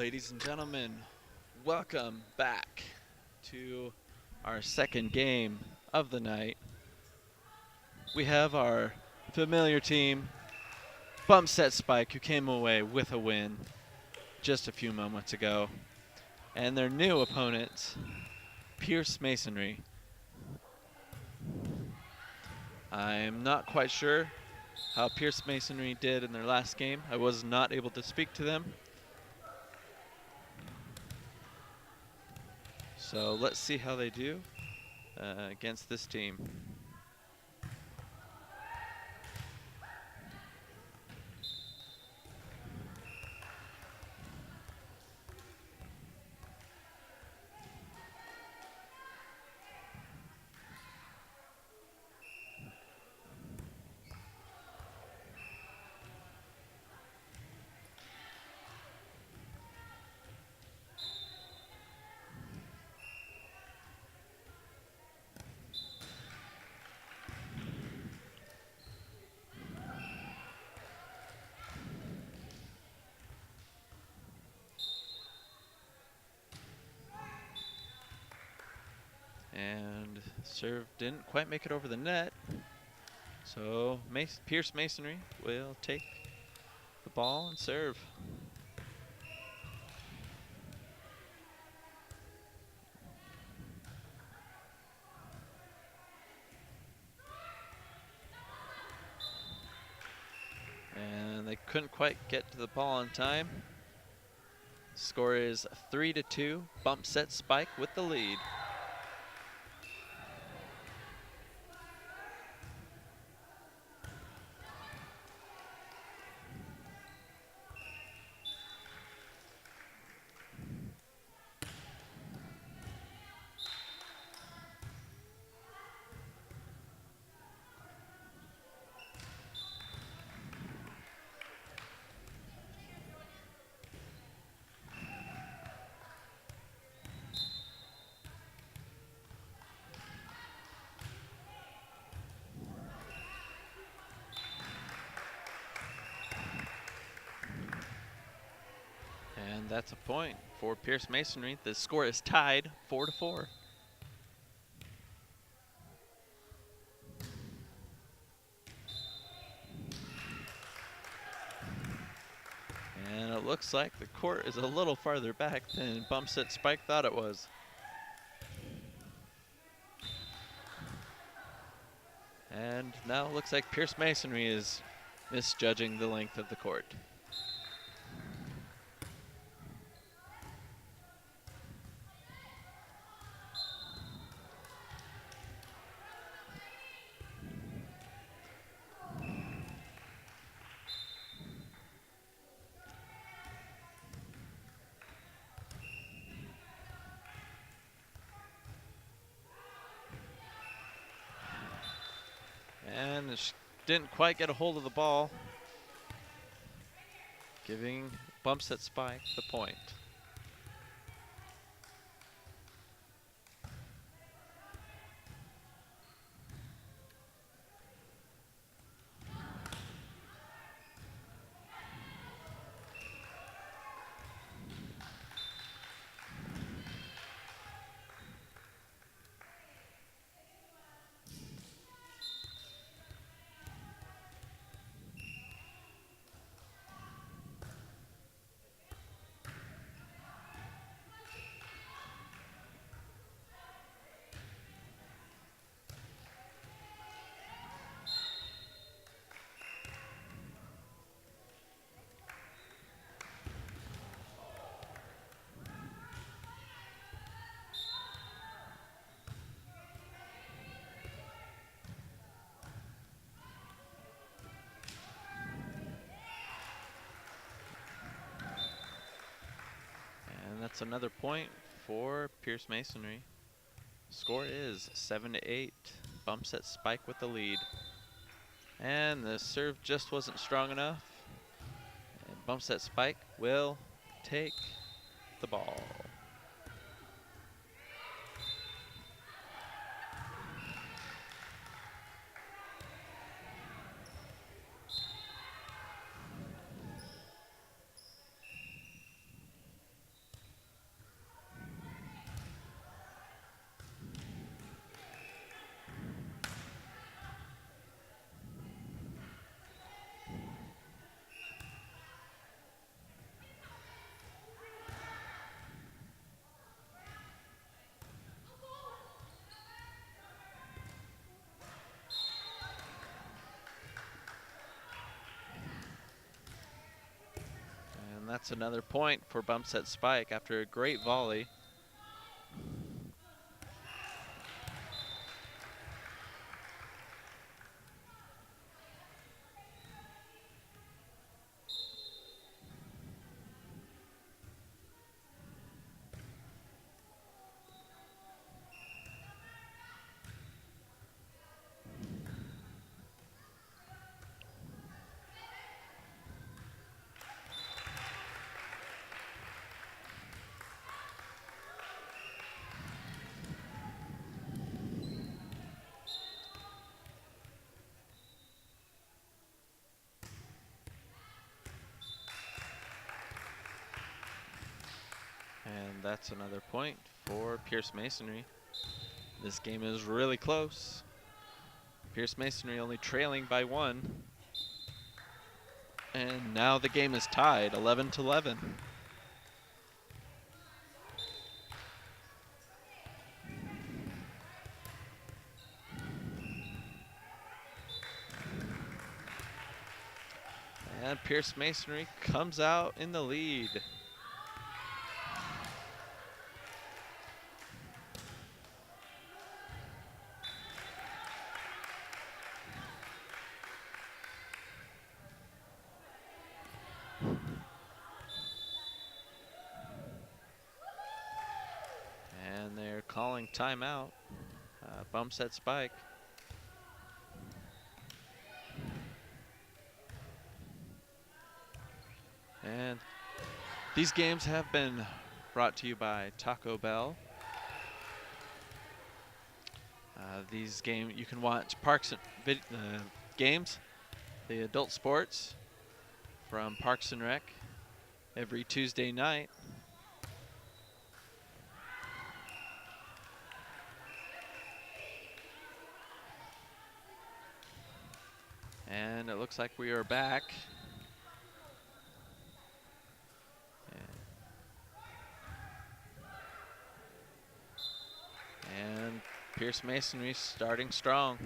Ladies and gentlemen, welcome back to our second game of the night. We have our familiar team, Bump Set Spike, who came away with a win just a few moments ago, and their new opponents, Pierce Masonry. I'm not quite sure how Pierce Masonry did in their last game. I was not able to speak to them. So let's see how they do against this team. And serve didn't quite make it over the net. So Pierce Masonry will take the ball and serve. And they couldn't quite get to the ball on time. Score is 3-2. Bump Set Spike with the lead. And that's a point for Pierce Masonry. The score is tied 4-4. And it looks like the court is a little farther back than Bump Set Spike thought it was. And now it looks like Pierce Masonry is misjudging the length of the court. And didn't quite get a hold of the ball, giving Bump Set Spike the point. And that's another point for Pierce Masonry. Score is 7-8. Bump Set Spike with the lead. And the serve just wasn't strong enough. And Bump Set Spike will take the ball. that's another point for bump set Spike after a great volley. And that's another point for Pierce Masonry. This game is really close. Pierce Masonry only trailing by 1. And now the game is tied, 11-11. And Pierce Masonry comes out in the lead. And they're calling timeout. Bump set Spike. And these games have been brought to you by Taco Bell. These games, you can watch Parks and games, the adult sports from Parks and Rec every Tuesday night. And it looks like we are back. And Pierce Masonry starting strong.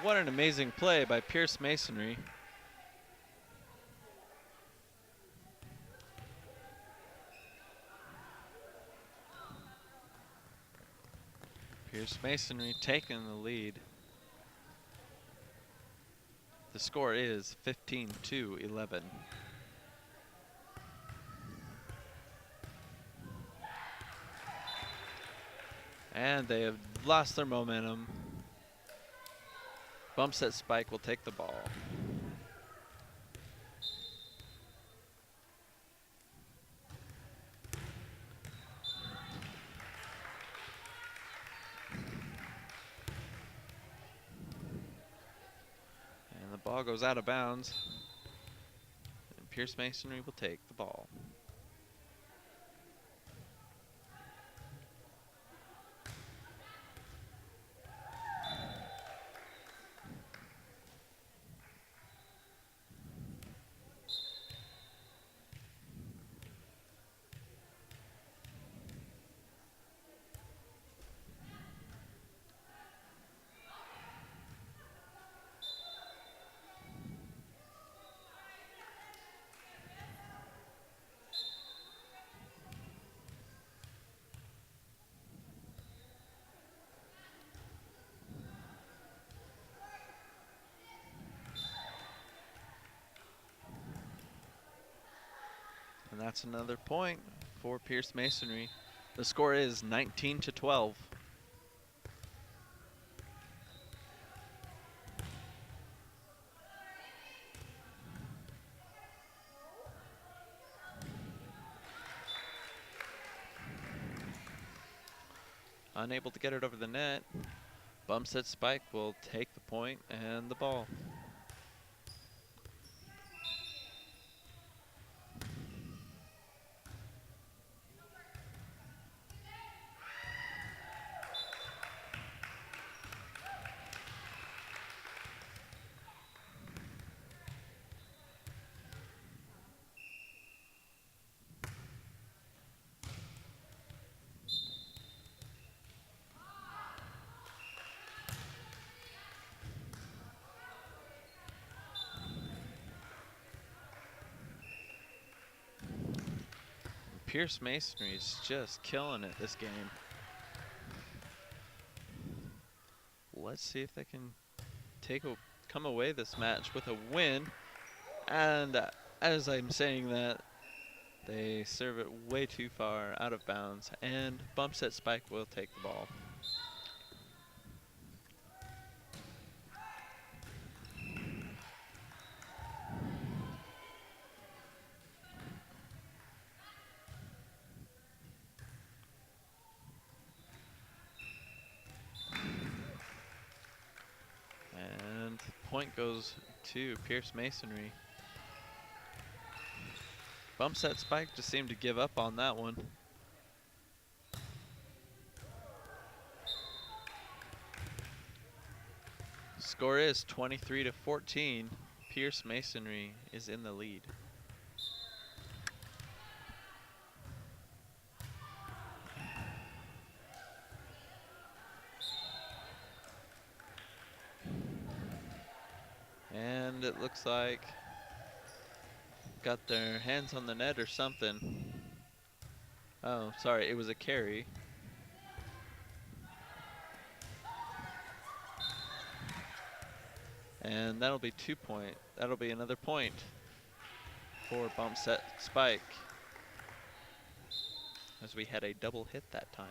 What an amazing play by Pierce Masonry. Pierce Masonry taking the lead. The score is 15-11. And they have lost their momentum. Bump set Spike will take the ball. And the ball goes out of bounds. And Pierce Masonry will take the ball. And that's another point for Pierce Masonry. The score is 19-12. Unable to get it over the net. Bump set Spike will take the point and the ball. Pierce Masonry is just killing it this game. Let's see if they can come away this match with a win. And as I'm saying that, they serve it way too far out of bounds, and bump set spike will take the ball. And point goes to Pierce Masonry. Bump set spike just seemed to give up on that one. Score is 23-14. Pierce Masonry is in the lead. And it looks like got their hands on the net or something. Oh, sorry, it was a carry. And that'll be 2 point. That'll be another point for bump set spike, as we had a double hit that time.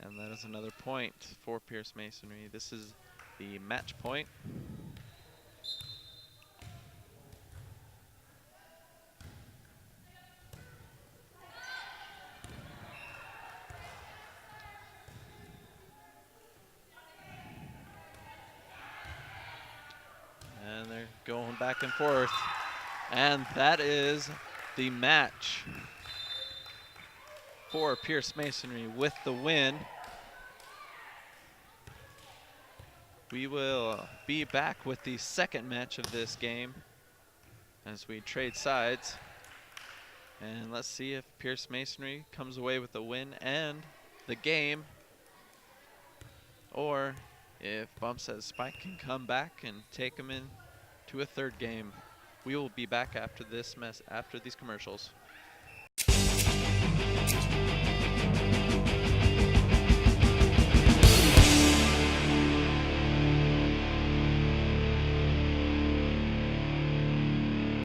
And that is another point for Pierce Masonry. This is the match point. And they're going back and forth. And that is the match for Pierce Masonry with the win. We will be back with the second match of this game as we trade sides. And let's see if Pierce Masonry comes away with the win and the game, or if Bump Set Spike can come back and take them in to a third game. We will be back after this after these commercials.